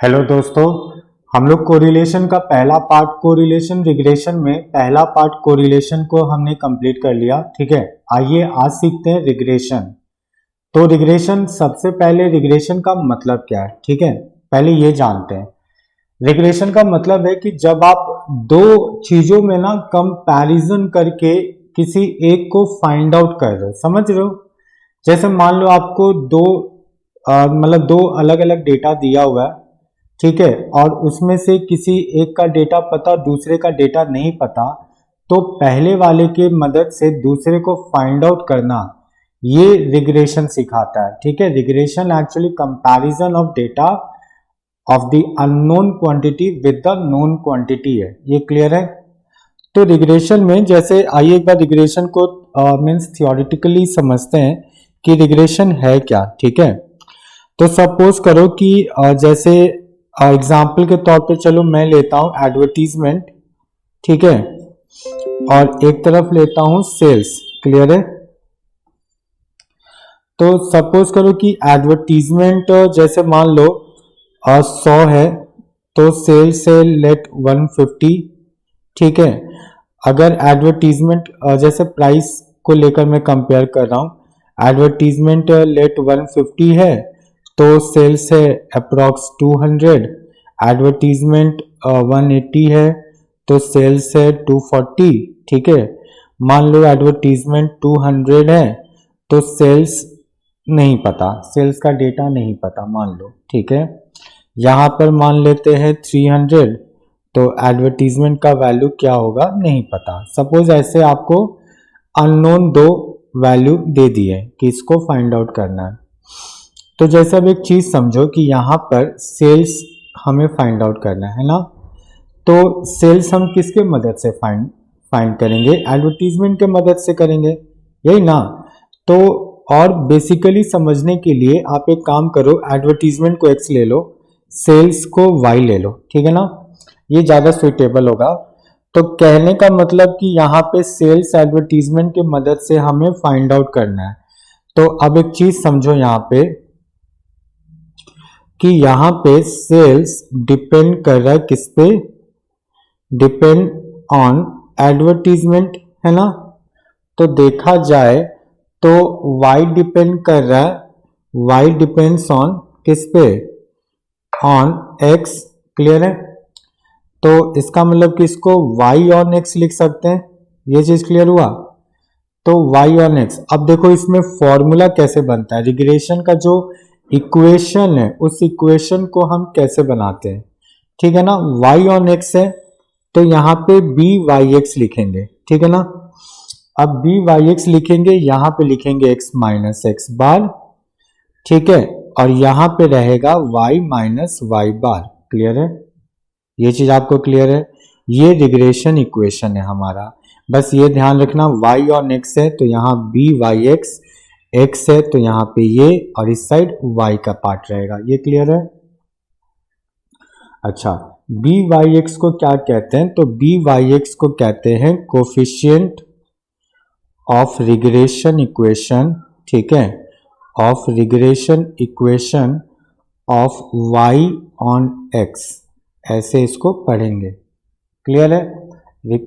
Hello दोस्तों, हम लोग कोरिलेशन का पहला पार्ट कोरिलेशन रिग्रेशन में पहला पार्ट कोरिलेशन को हमने कंप्लीट कर लिया। ठीक है, आइए आज सीखते हैं रिग्रेशन। तो रिग्रेशन, सबसे पहले रिग्रेशन का मतलब क्या है, ठीक है, पहले ये जानते हैं। रिग्रेशन का मतलब है कि जब आप दो चीजों में ना कंपैरिजन करके किसी एक को फाइंड आउट कर रहे हो, समझ रहे हो। जैसे मान लो आपको दो अलग अलग डेटा दिया हुआ है, ठीक है, और उसमें से किसी एक का डेटा पता, दूसरे का डेटा नहीं पता, तो पहले वाले के मदद से दूसरे को फाइंड आउट करना, ये रिग्रेशन सिखाता है। ठीक है, regression actually comparison of data of the unknown quantity with the known quantity है। ये क्लियर है। तो रिग्रेशन में जैसे आइए एक बार रिग्रेशन को मीन्स थियोरिटिकली समझते हैं कि रिग्रेशन है क्या। ठीक है, तो सपोज करो कि जैसे एग्जाम्पल के तौर पे चलो मैं लेता हूं एडवर्टीजमेंट, ठीक है, और एक तरफ लेता हूं सेल्स। क्लियर है। तो सपोज करो कि एडवर्टीजमेंट जैसे मान लो 100 है, तो सेल्स है लेट 150। ठीक है, अगर एडवर्टीजमेंट जैसे प्राइस को लेकर मैं कंपेयर कर रहा हूं, एडवर्टीजमेंट लेट 150 है तो सेल्स है अप्रॉक्स 200। एडवर्टीजमेंट 180 है तो सेल्स है 240। ठीक है, मान लो एडवर्टीजमेंट 200 है तो सेल्स नहीं पता, सेल्स का डेटा नहीं पता मान लो। ठीक है, यहां पर मान लेते हैं 300, तो एडवर्टीजमेंट का वैल्यू क्या होगा नहीं पता। सपोज ऐसे आपको अननोन दो वैल्यू दे दिए कि इसको फाइंड आउट करना है। तो जैसे अब एक चीज समझो कि यहाँ पर सेल्स हमें फाइंड आउट करना है ना, तो सेल्स हम किसके मदद से फाइंड करेंगे? एडवर्टीजमेंट के मदद से करेंगे, यही ना। तो और बेसिकली समझने के लिए आप एक काम करो, एडवर्टीजमेंट को x ले लो, सेल्स को y ले लो, ठीक है ना, ये ज्यादा सुइटेबल होगा। तो कहने का मतलब कि यहाँ पे सेल्स एडवर्टीजमेंट के मदद से हमें फाइंड आउट करना है। तो अब एक चीज समझो यहाँ पे कि यहाँ पे सेल्स डिपेंड कर रहा है किस पे? डिपेंड ऑन एडवर्टीजमेंट, है ना। तो देखा जाए तो y डिपेंड कर रहा है, y डिपेंड्स ऑन किस पे? On x। क्लियर है। तो इसका मतलब कि इसको y ऑन x लिख सकते हैं, ये चीज क्लियर हुआ। तो y ऑन x, अब देखो इसमें फॉर्मूला कैसे बनता है, रिग्रेशन का जो इक्वेशन है उस इक्वेशन को हम कैसे बनाते हैं, ठीक है ना। y ऑन x है तो यहाँ पे by(x) लिखेंगे, ठीक है ना। अब by(x) लिखेंगे, यहाँ पे लिखेंगे x माइनस x बार, ठीक है, और यहाँ पे रहेगा y माइनस y बार। क्लियर है, ये चीज आपको क्लियर है। ये रिग्रेशन इक्वेशन है हमारा। बस ये ध्यान रखना, y ऑन x है तो यहाँ by(x), x है तो यहाँ पे ये, और इस साइड y का पार्ट रहेगा। ये क्लियर है। अच्छा, by(x) को क्या कहते हैं? तो by(x) को कहते हैं कोफिशिएंट ऑफ रिग्रेशन इक्वेशन, ठीक है, of regression equation of y on x, ऐसे इसको पढ़ेंगे। क्लियर है,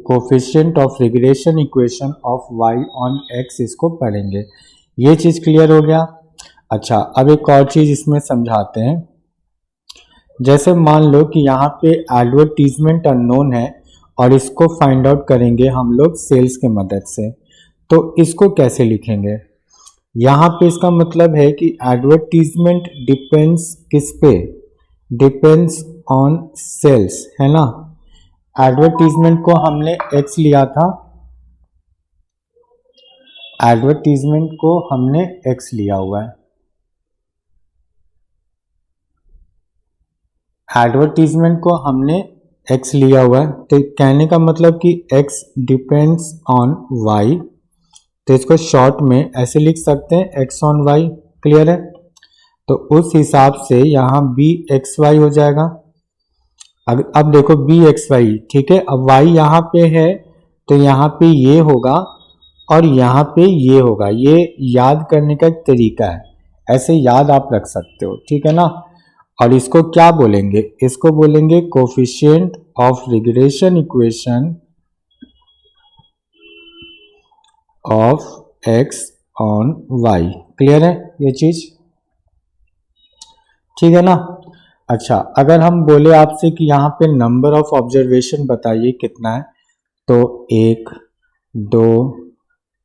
coefficient of regression equation of y on x इसको पढ़ेंगे। ये चीज क्लियर हो गया। अच्छा, अब एक और चीज इसमें समझाते हैं। जैसे मान लो कि यहाँ पे एडवर्टीजमेंट अननोन है और इसको फाइंड आउट करेंगे हम लोग सेल्स के मदद से, तो इसको कैसे लिखेंगे? यहाँ पे इसका मतलब है कि एडवर्टीजमेंट डिपेंड्स किस पे? डिपेंड्स ऑन सेल्स, है ना। एडवर्टीजमेंट को हमने x लिया था, एडवर्टीजमेंट को हमने x लिया हुआ है, एडवर्टीजमेंट को हमने x लिया हुआ है, तो कहने का मतलब कि x डिपेंड्स ऑन y, तो इसको शॉर्ट में ऐसे लिख सकते हैं x ऑन y। क्लियर है। तो उस हिसाब से यहाँ bxy हो जाएगा। अब देखो bxy, ठीक है, अब y यहाँ पे है तो यहाँ पे ये होगा और यहाँ पे ये होगा। ये याद करने का एक तरीका है, ऐसे याद आप रख सकते हो, ठीक है ना। और इसको क्या बोलेंगे, इसको बोलेंगे coefficient of regression equation of x on y. Clear है ये चीज, ठीक है ना। अच्छा, अगर हम बोले आपसे कि यहाँ पे नंबर ऑफ ऑब्जर्वेशन बताइए कितना है, तो 1 2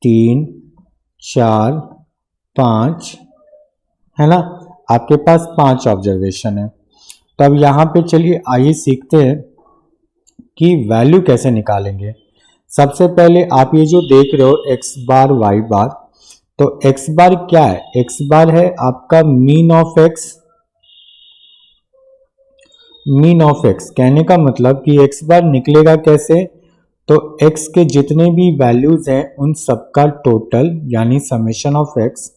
3 4 5 है ना, आपके पास 5 ऑब्जर्वेशन है। तो अब यहाँ पे चलिए आइए सीखते हैं कि वैल्यू कैसे निकालेंगे। सबसे पहले आप ये जो देख रहे हो x बार y बार, तो x बार क्या है, x बार है आपका mean of x। Mean of x कहने का मतलब कि x बार निकलेगा कैसे, तो x के जितने भी वैल्यूज हैं उन सबका टोटल यानी summation of x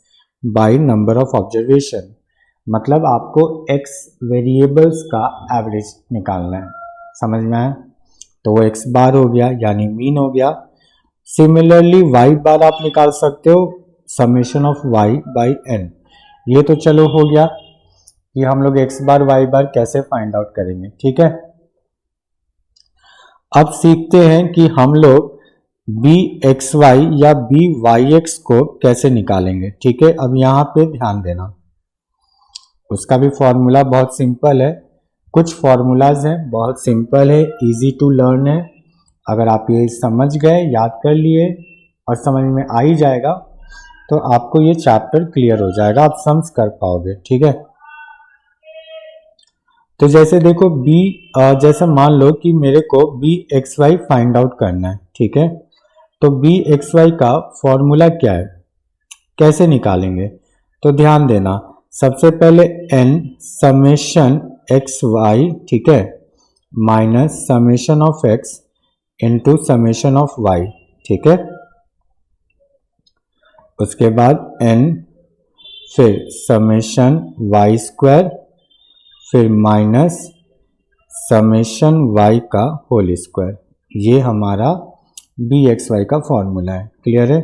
by number of observation. मतलब आपको x वेरिएबल्स का एवरेज निकालना है, समझ में आया। तो वो x बार हो गया यानी मीन हो गया। सिमिलरली y बार आप निकाल सकते हो summation of y by n। ये तो चलो हो गया कि हम लोग x बार y बार कैसे फाइंड आउट करेंगे, ठीक है। अब सीखते हैं कि हम लोग बी एक्स वाई या बी वाई एक्स को कैसे निकालेंगे, ठीक है। अब यहाँ पे ध्यान देना, उसका भी फॉर्मूला बहुत सिंपल है। कुछ फॉर्मूलाज हैं बहुत सिंपल है, इजी टू लर्न है। अगर आप ये समझ गए, याद कर लिए और समझ में आ ही जाएगा तो आपको ये चैप्टर क्लियर हो जाएगा, आप सम्स कर पाओगे, ठीक है। तो जैसे देखो b, जैसे मान लो कि मेरे को b x y find out करना है, ठीक है। तो बी एक्स वाई का फॉर्मूला क्या है, कैसे निकालेंगे, तो ध्यान देना। सबसे पहले n समेशन एक्स वाई, ठीक है, minus summation of x into summation of y, ठीक है। उसके बाद n, फिर समेशन y स्क्वायर, फिर माइनस समेशन y का होल स्क्वायर। ये हमारा बी एक्स वाई का फॉर्मूला है, क्लियर है।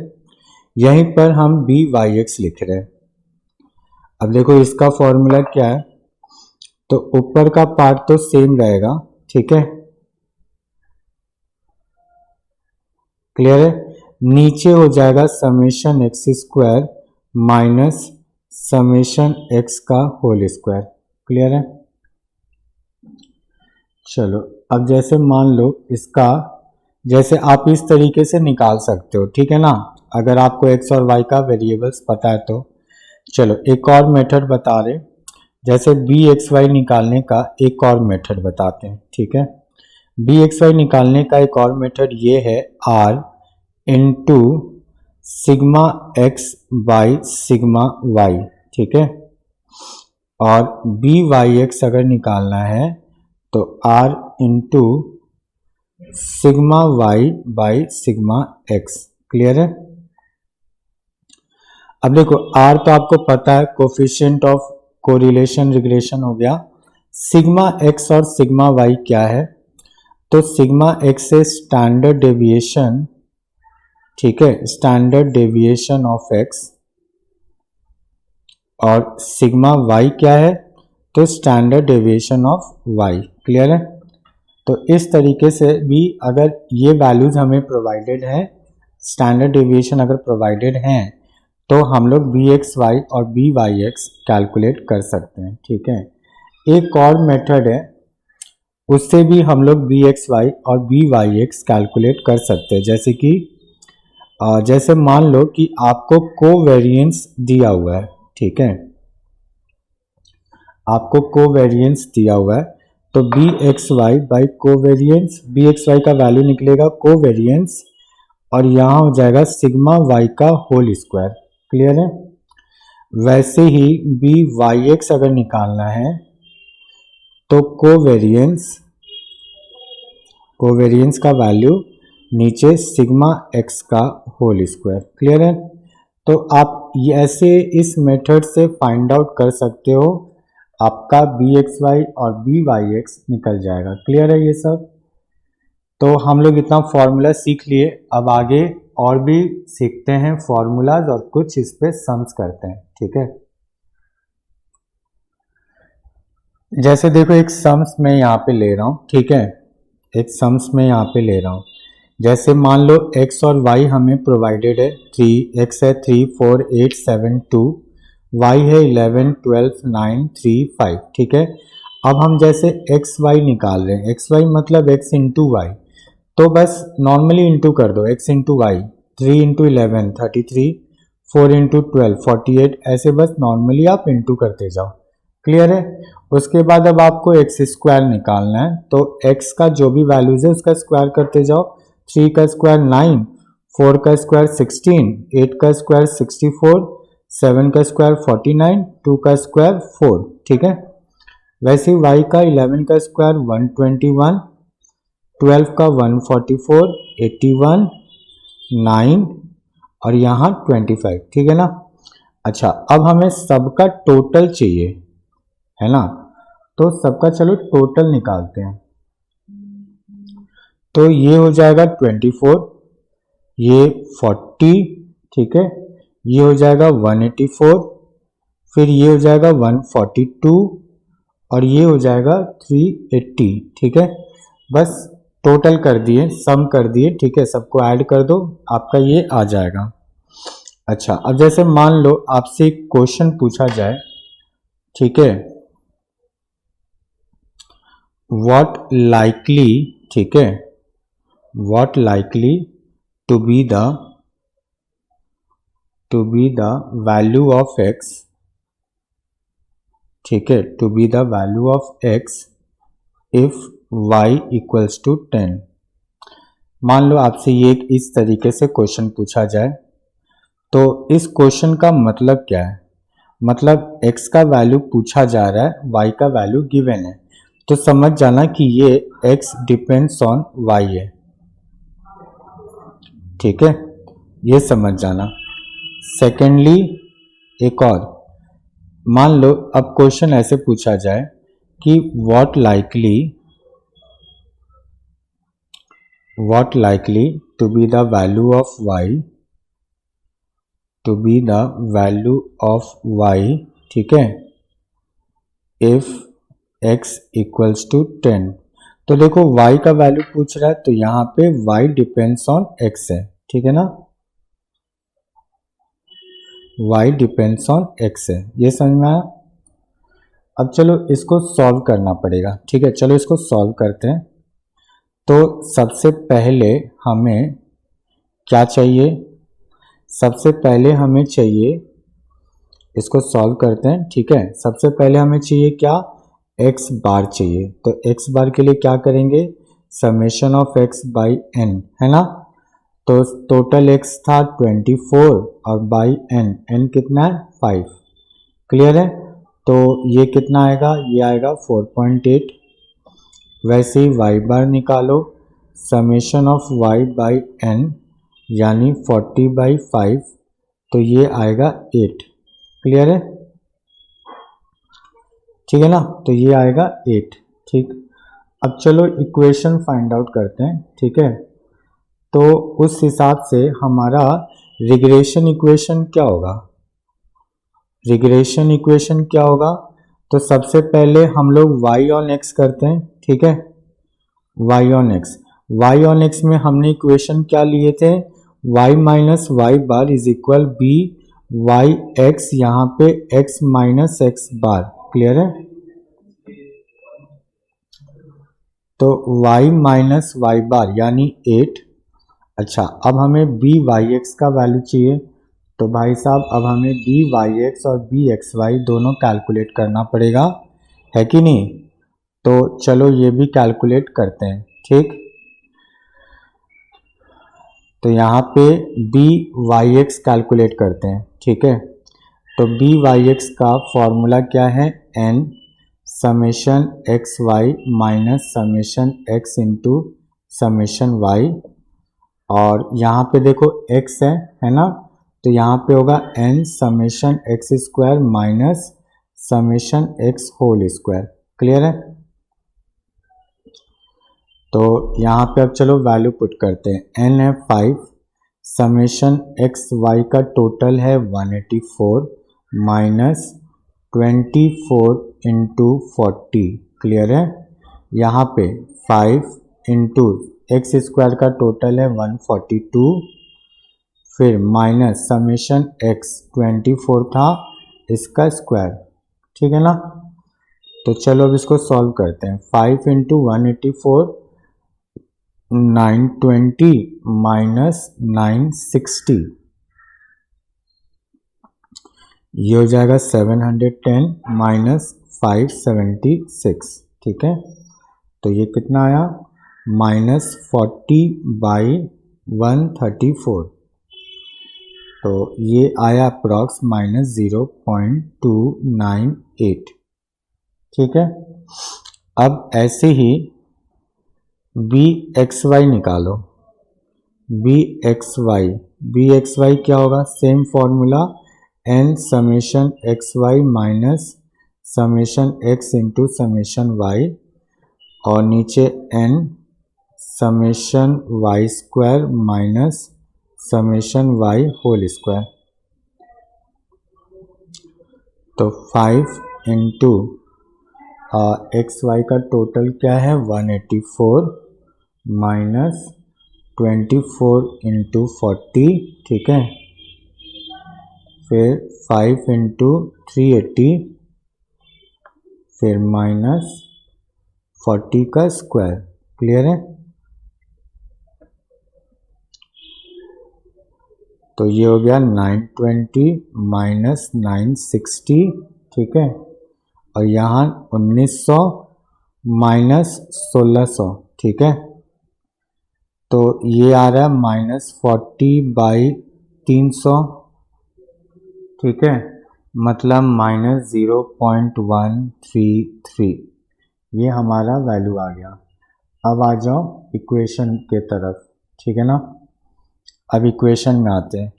यहीं पर हम बी वाई एक्स लिख रहे हैं। अब देखो इसका फॉर्मूला क्या है, तो ऊपर का पार्ट तो सेम रहेगा, ठीक है, क्लियर है। नीचे हो जाएगा summation x square minus summation x का होल स्क्वायर, क्लियर है। चलो अब जैसे मान लो इसका, जैसे आप इस तरीके से निकाल सकते हो, ठीक है ना, अगर आपको x और y का वेरिएबल्स पता है तो। चलो एक और मेथड बता रहे, जैसे बी एक्स वाई निकालने का एक और मेथड बताते हैं, ठीक है। बी एक्स वाई निकालने का एक और मेथड ये है r into sigma x by sigma y, ठीक है। और बी वाई एक्स अगर निकालना है तो r into sigma y by sigma x, clear है। अब देखो r तो आपको पता है कोफिशिएंट ऑफ कोरिलेशन रिग्रेशन हो गया। सिग्मा x और सिग्मा y क्या है, तो सिग्मा x से स्टैंडर्ड डेविएशन, ठीक है, स्टैंडर्ड डेविएशन ऑफ x, और सिग्मा y क्या है, तो standard deviation of y, clear है। तो इस तरीके से भी अगर ये वैल्यूज हमें प्रोवाइडेड है, स्टैंडर्ड डेविएशन अगर प्रोवाइडेड हैं, तो हम लोग बी एक्स वाई और बी वाई एक्स कैलकुलेट कर सकते हैं, ठीक है। एक और मेथड है, उससे भी हम लोग बी एक्स वाई और बी वाई एक्स कैलकुलेट कर सकते हैं। जैसे कि जैसे मान लो कि आपको कोवेरिएंस दिया हुआ है, ठीक है, आपको कोवेरिएंस दिया हुआ है, तो b x y by covariance, b x y का वैल्यू निकलेगा कोवेरिएंस और यहाँ हो जाएगा सिग्मा वाई का होल स्क्वायर, क्लियर है। वैसे ही बी वाई एक्स अगर निकालना है तो कोवेरिएंस, कोवेरिएंस का वैल्यू नीचे सिग्मा एक्स का होल स्क्वायर, क्लियर है। तो आप ये ऐसे इस मेथड से फाइंड आउट कर सकते हो, आपका बी एक्स वाई और बी वाई एक्स निकल जाएगा, क्लियर है ये सब। तो हम लोग इतना फॉर्मूला सीख लिए, अब आगे और भी सीखते हैं फॉर्मूलाज और कुछ इस पे सम्स करते हैं, ठीक है। जैसे देखो एक सम्स मैं यहाँ पे ले रहा हूँ, ठीक है, एक सम्स मैं यहाँ पे ले रहा हूँ। जैसे मान लो x और y हमें प्रोवाइडेड है, 3x है 3 4 8 7 2, y है 11 12 9 3 5, ठीक है। अब हम जैसे एक्स वाई निकाल रहे हैं, एक्स वाई मतलब x इंटू वाई, तो बस नॉर्मली इंटू कर दो, x into y, 3 into 11 33, 4 into 12 48, ऐसे बस नॉर्मली आप इंटू करते जाओ। क्लियर है। उसके बाद अब आपको एक्स स्क्वायर निकालना है, तो x का जो भी वैल्यूज है उसका स्क्वायर करते जाओ। 3 का स्क्वायर 9, 4 का स्क्वायर 16, 8 का स्क्वायर 64, 7 का स्क्वायर 49, 2 का स्क्वायर 4, ठीक है। वैसे ही y का 11 का स्क्वायर 121, 12 का 144, 81, 9 और यहाँ 25, ठीक है ना। अच्छा, अब हमें सबका टोटल चाहिए, है ना, तो सबका चलो टोटल निकालते हैं। तो ये हो जाएगा 24, ये 40, ठीक है, ये हो जाएगा 184, फिर ये हो जाएगा 142 और ये हो जाएगा 380, ठीक है। बस टोटल कर दिए, सम कर दिए, ठीक है, सबको ऐड कर दो, आपका ये आ जाएगा। अच्छा, अब जैसे मान लो आपसे एक क्वेश्चन पूछा जाए, ठीक है, व्हाट लाइकली, ठीक है, what likely to be the value of x, ठीक है, to be the value of x if y equals to 10। मान लो आपसे ये इस तरीके से क्वेश्चन पूछा जाए, तो इस क्वेश्चन का मतलब क्या है, मतलब x का वैल्यू पूछा जा रहा है, y का वैल्यू गिवन है, तो समझ जाना कि ये x डिपेंड्स ऑन y है, ठीक है, ये समझ जाना। सेकेंडली एक और, मान लो अब क्वेश्चन ऐसे पूछा जाए कि what likely to be the value of y, to be the value of y, ठीक है, इफ x इक्वल्स टू 10। तो देखो y का वैल्यू पूछ रहा है, तो यहाँ पे y डिपेंड्स ऑन x है, ठीक है ना, y डिपेंड्स ऑन x है, ये समझ में आया। अब चलो इसको सॉल्व करना पड़ेगा, ठीक है, चलो इसको सॉल्व करते हैं। तो सबसे पहले हमें क्या चाहिए, सबसे पहले हमें चाहिए, इसको सॉल्व करते हैं, ठीक है। सबसे पहले हमें चाहिए क्या, x बार चाहिए, तो x बार के लिए क्या करेंगे, summation of x by n, है ना। तो टोटल x था 24 और बाई n कितना है 5, क्लियर है। तो ये कितना आएगा, ये आएगा 4.8। वैसे ही y बार निकालो, summation of y by n यानी 40/5, तो ये आएगा 8, क्लियर है, ठीक है ना, तो ये आएगा 8, ठीक। अब चलो इक्वेशन फाइंड आउट करते हैं, ठीक है। तो उस हिसाब से हमारा रिग्रेशन इक्वेशन क्या होगा, रिग्रेशन इक्वेशन क्या होगा, तो सबसे पहले हम लोग y ऑन x करते हैं, ठीक है, y ऑन x में हमने इक्वेशन क्या लिए थे, y minus y bar is equal b y x, यहाँ पे x minus x bar, clear है। तो y माइनस वाई बार यानी 8। अच्छा, अब हमें बी वाई एक्स का वैल्यू चाहिए, तो भाई साहब अब हमें बी वाई एक्स और बी एक्स वाई दोनों कैलकुलेट करना पड़ेगा, है कि नहीं। तो चलो ये भी कैलकुलेट करते हैं, ठीक। तो यहाँ पे बी वाई एक्स कैलकुलेट करते हैं, ठीक है। तो बी वाई एक्स का फॉर्मूला क्या है, n summation x y minus summation x into summation y, और यहाँ पे देखो x है ना, तो यहाँ पे होगा n summation x square minus summation x whole square, clear है। तो यहाँ पे अब चलो वैल्यू पुट करते हैं, n है 5, समेशन एक्स वाई का टोटल है 184 माइनस 24 इंटू 40 क्लियर है। यहाँ पे 5 इंटू एक्स स्क्वायर का टोटल है 142, फिर माइनस समेशन एक्स 24 था इसका स्क्वायर, ठीक है ना। तो चलो अब इसको सॉल्व करते हैं। 5 इंटू 184 920 माइनस 960, ये हो जाएगा 710 माइनस 576, ठीक है। तो ये कितना आया -40/134, तो ये आया अप्रॉक्स -0.298, ठीक है। अब ऐसे ही bxy निकालो। bxy क्या होगा, same formula n summation xy minus summation x into summation y, और नीचे n summation y square minus summation y whole square. तो 5 इंटू एक्स वाई का टोटल क्या है 184 माइनस 24 इंटू 40, ठीक है। फिर 5 इंटू 380, फिर माइनस 40 का स्क्वायर, क्लियर है। तो ये हो गया 920 माइनस 960, ठीक है। और यहाँ 1900 माइनस 1600, ठीक है। तो ये आ रहा है -40/300, ठीक है, मतलब -0.133, ये हमारा वैल्यू आ गया। अब आ जाओ इक्वेशन के तरफ, ठीक है ना। अब इक्वेशन में आते हैं।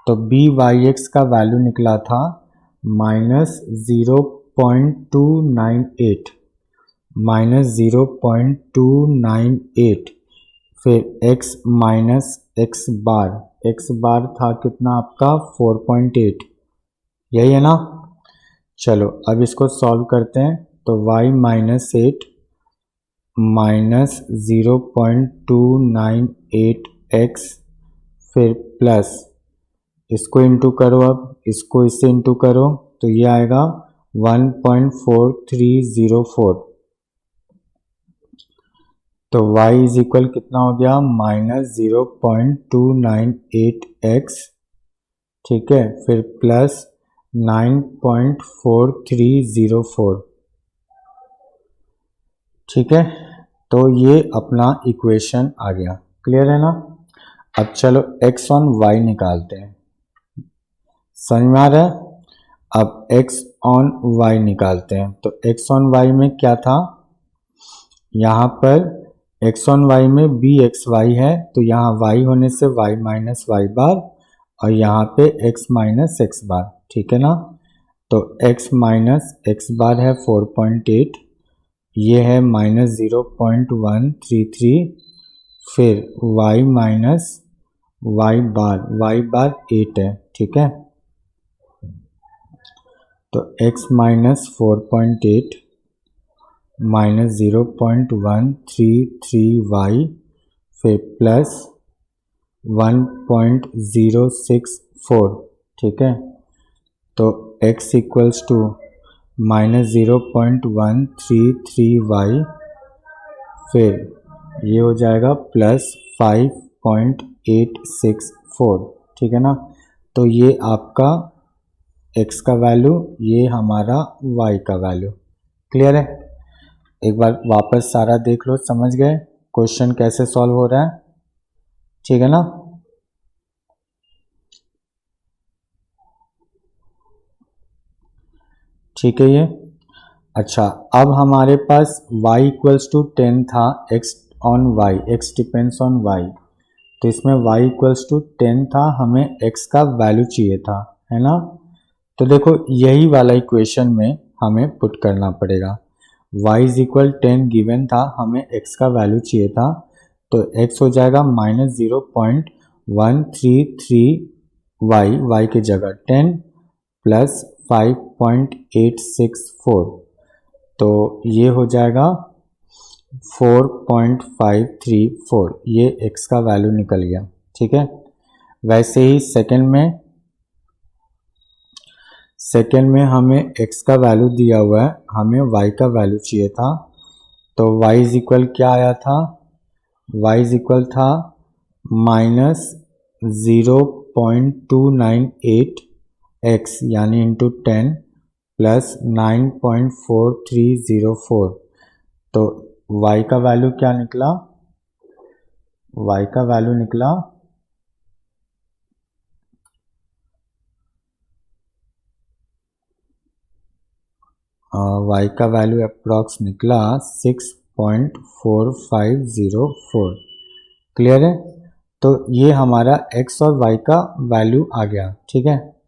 तो BYX का वैल्यू निकला था -0.298, -0.298, फिर x माइनस एक्स बार था कितना आपका 4.8, यही है ना। चलो अब इसको सॉल्व करते हैं। तो y माइनस 8 माइनस 0.298x, फिर प्लस इसको इंटू करो, अब इसको इससे इंटू करो, तो ये आएगा 1.4304। तो y इज इक्वल कितना हो गया -0.298x, ठीक है, फिर प्लस 9.4304, ठीक है। तो ये अपना इक्वेशन आ गया, क्लियर है ना। अब चलो x ऑन y निकालते हैं, समझ में आ रहा है। अब x ऑन y निकालते हैं। तो x ऑन y में क्या था, यहाँ पर x ऑन y में bxy है, तो यहाँ y होने से y माइनस y बार, और यहाँ पे x माइनस x बार, ठीक है ना। तो x माइनस x बार है 4.8, ये है -0.133, फिर y माइनस y बार 8 है, ठीक है। तो x माइनस 4.8 माइनस 0.133y, फिर प्लस 1.064, ठीक है। तो x इक्वल्स टू -0.133y, फिर ये हो जाएगा प्लस 5.864, ठीक है ना। तो ये आपका x का वैल्यू, ये हमारा y का वैल्यू, क्लियर है। एक बार वापस सारा देख लो, समझ गए क्वेश्चन कैसे सॉल्व हो रहा है, ठीक है ना। ठीक है ये। अच्छा, अब हमारे पास y इक्वल्स टू 10 था, x on y, x depends on y, तो इसमें y इक्वल्स टू 10 था, हमें x का वैल्यू चाहिए था, है ना। तो देखो यही वाला इक्वेशन में हमें पुट करना पड़ेगा। y इज इक्वल 10 गिवन था, हमें x का वैल्यू चाहिए था, तो x हो जाएगा -0.133y, y की जगह 10 प्लस 5.864, तो ये हो जाएगा 4.534, ये x का वैल्यू निकल गया। ठीक है, वैसे ही सेकेंड में हमें x का वैल्यू दिया हुआ है, हमें y का वैल्यू चाहिए था, तो y इज इक्वल क्या आया था, y इज इक्वल था -0.298x यानी इंटू 10 प्लस 9.4304, तो y का वैल्यू क्या निकला, y का वैल्यू निकला y का वैल्यू अप्रॉक्स निकला 6.4504। क्लियर है, तो ये हमारा x और y का वैल्यू आ गया। ठीक है,